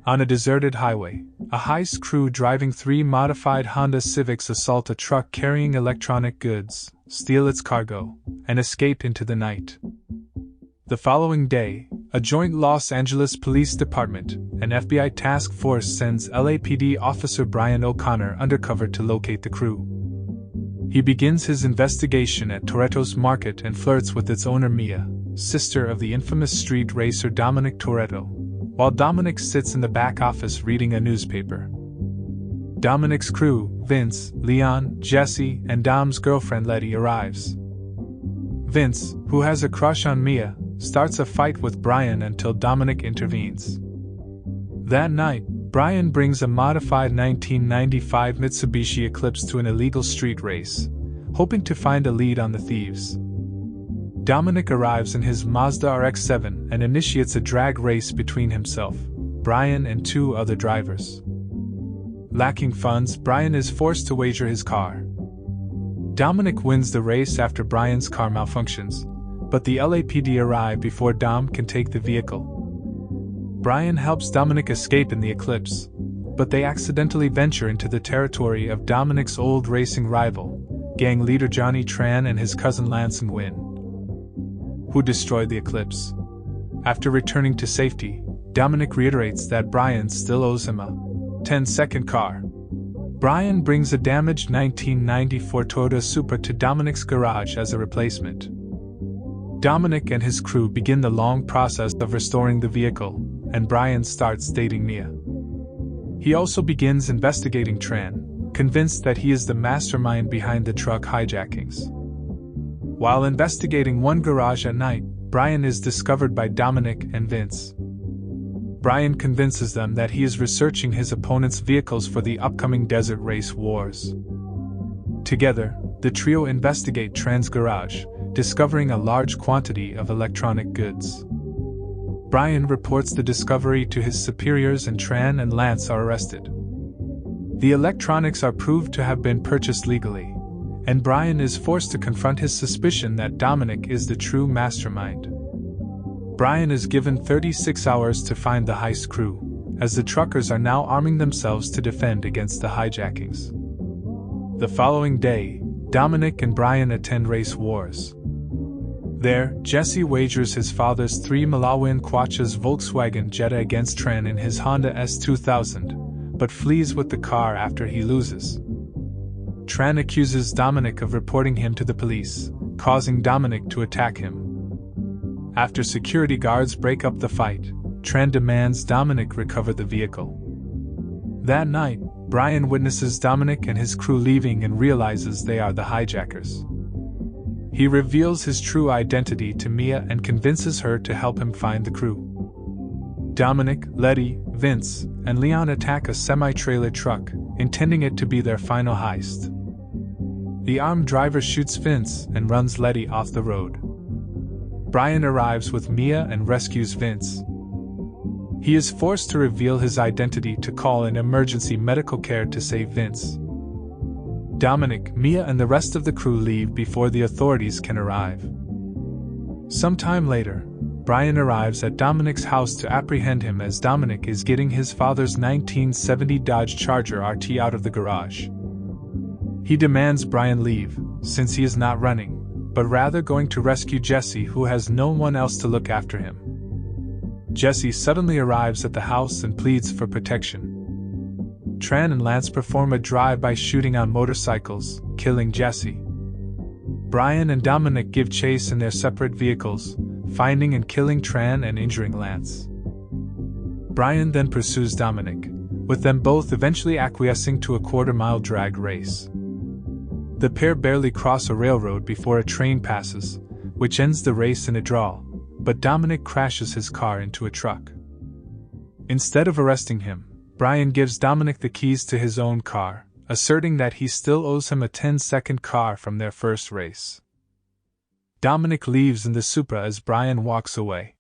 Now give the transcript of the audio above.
On a deserted highway, a heist crew driving 3 modified Honda Civics assault a truck carrying electronic goods, steal its cargo, and escape into the night. The following day, a joint Los Angeles Police Department and FBI task force sends LAPD officer Brian O'Connor undercover to locate the crew. He begins his investigation at Toretto's Market and flirts with its owner Mia, sister of the infamous street racer Dominic Toretto, while Dominic sits in the back office reading a newspaper. Dominic's crew, Vince, Leon, Jesse, and Dom's girlfriend Letty arrives. Vince, who has a crush on Mia, starts a fight with Brian until Dominic intervenes. That night, Brian brings a modified 1995 Mitsubishi Eclipse to an illegal street race, hoping to find a lead on the thieves. Dominic arrives in his Mazda RX-7 and initiates a drag race between himself, Brian, and 2 other drivers. Lacking funds, Brian is forced to wager his car. Dominic wins the race after Brian's car malfunctions, but the LAPD arrive before Dom can take the vehicle. Brian helps Dominic escape in the Eclipse, but they accidentally venture into the territory of Dominic's old racing rival, gang leader Johnny Tran and his cousin Lance Nguyen, who destroyed the Eclipse. After returning to safety, Dominic reiterates that Brian still owes him a 10-second car. Brian brings a damaged 1994 Toyota Supra to Dominic's garage as a replacement. Dominic and his crew begin the long process of restoring the vehicle, and Brian starts dating Mia. He also begins investigating Tran, convinced that he is the mastermind behind the truck hijackings. While investigating one garage at night, Brian is discovered by Dominic and Vince. Brian convinces them that he is researching his opponent's vehicles for the upcoming desert race wars. Together, the trio investigate Tran's garage, discovering a large quantity of electronic goods. Brian reports the discovery to his superiors and Tran and Lance are arrested. The electronics are proved to have been purchased legally, and Brian is forced to confront his suspicion that Dominic is the true mastermind. Brian is given 36 hours to find the heist crew, as the truckers are now arming themselves to defend against the hijackings. The following day, Dominic and Brian attend race wars. There, Jesse wagers his father's 3 Malawian Kwacha's Volkswagen Jetta against Tran in his Honda S2000, but flees with the car after he loses. Tran accuses Dominic of reporting him to the police, causing Dominic to attack him. After security guards break up the fight, Tran demands Dominic recover the vehicle. That night, Brian witnesses Dominic and his crew leaving and realizes they are the hijackers. He reveals his true identity to Mia and convinces her to help him find the crew. Dominic, Letty, Vince, and Leon attack a semi-trailer truck, intending it to be their final heist. The armed driver shoots Vince and runs Letty off the road. Brian arrives with Mia and rescues Vince. He is forced to reveal his identity to call in emergency medical care to save Vince. Dominic, Mia, and the rest of the crew leave before the authorities can arrive. Sometime later, Brian arrives at Dominic's house to apprehend him as Dominic is getting his father's 1970 Dodge Charger RT out of the garage. He demands Brian leave, since he is not running, but rather going to rescue Jesse, who has no one else to look after him. Jesse suddenly arrives at the house and pleads for protection. Tran and Lance perform a drive-by shooting on motorcycles, killing Jesse. Brian and Dominic give chase in their separate vehicles, finding and killing Tran and injuring Lance. Brian then pursues Dominic, with them both eventually acquiescing to a quarter-mile drag race. The pair barely cross a railroad before a train passes, which ends the race in a draw, but Dominic crashes his car into a truck. Instead of arresting him, Brian gives Dominic the keys to his own car, asserting that he still owes him a 10-second car from their first race. Dominic leaves in the Supra as Brian walks away.